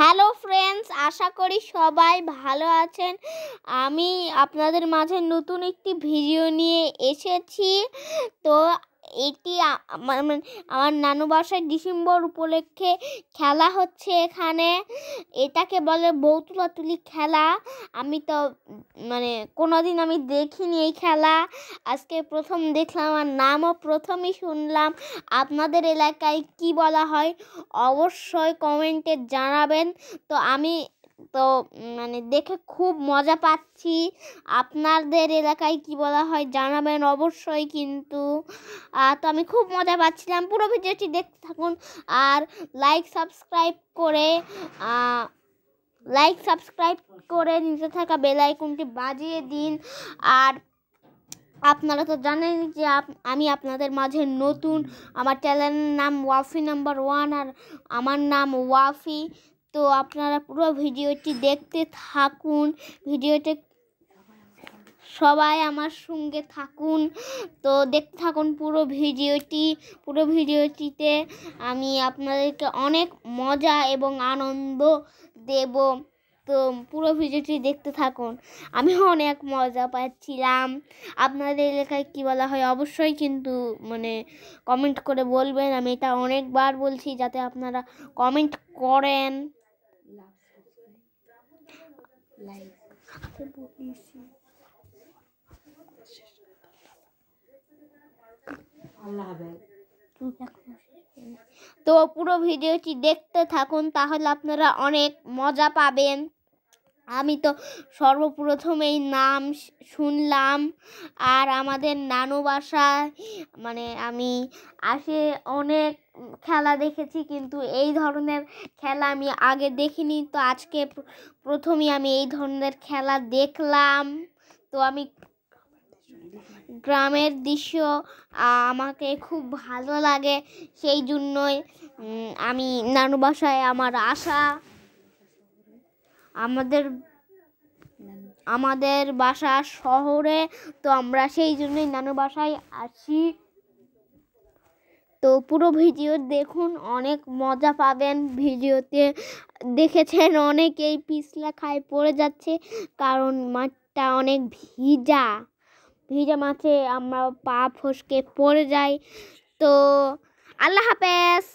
Hello friends, আশা করি সবাই ভালো আছেন। আমি আপনাদের মাঝে নতুন একটি ভিডিও নিয়ে এসেছি। তো এটি আমার নানু বাসায় ডিসেম্বর উপলক্ষে খেলা হচ্ছে এখানে। এটাকে বলে বৌতুলাতুলি খেলা। আমি তো কোনোদিন আমি দেখিনি এই খেলা, আজকে প্রথম দেখলাম। আমার নামও প্রথমই শুনলাম। আপনাদের এলাকায় কি বলা হয় অবশ্যই কমেন্টে জানাবেন। তো আমি তো দেখে খুব মজা পাচ্ছি। আপনাদের এলাকায় কি বলা হয় জানাবেন অবশ্যই কিন্তু। তো আমি খুব মজা পাচ্ছিলাম। পুরো ভিডিওটি দেখতে থাকুন আর লাইক সাবস্ক্রাইব করে নিচে থাকা বেল আইকনটি বাজিয়ে দিন। আর আপনারা তো জানেন যে আমি আপনাদের মাঝে নতুন। আমার চ্যানেলের নাম ওয়াফি নাম্বার 1 আর আমার নাম ওয়াফি। তো আপনারা পুরো ভিডিওটি দেখতে থাকুন। ভিডিওতে সবাই আমার সঙ্গে থাকুন। তো দেখতে থাকুন পুরো ভিডিওটিতে আমি আপনাদেরকে অনেক মজা এবং আনন্দ দেব। তো পুরো ভিডিওটি দেখতে থাকুন। আমি অনেক মজা পাচ্ছিলাম। আপনাদের এলাকায় কী বলা হয় অবশ্যই কিন্তু কমেন্ট করে বলবেন। আমি এটা অনেকবার বলছি যাতে আপনারা কমেন্ট করেন। তো পুরো ভিডিওটি দেখতে থাকুন, তাহলে আপনারা অনেক মজা পাবেন। আমি তো সর্বপ্রথমেই নাম শুনলাম। আর আমাদের নানু বাসায় আমি অনেক খেলা দেখেছি, কিন্তু এই ধরনের খেলা আমি আগে দেখিনি। তো আজকে প্রথমেই আমি এই ধরনের খেলা দেখলাম। তো আমি গ্রামের দৃশ্য আমাকে খুব ভালো লাগে, সেই জন্যই আমি নানু বাসায় আমার আসা। আমাদের বাসা শহরে, তো আমরা সেই জন্যই নানু বাসায় আসি। তো পুরো ভিডিও দেখুন, অনেক মজা পাবেন। ভিডিওতে দেখেছেন অনেকেই পিছলা খায় পড়ে যাচ্ছে, কারণ মাঠটা অনেক ভিজা মাঠে আমরা পা ফসকে পড়ে যাই। তো আল্লাহ হাফেজ।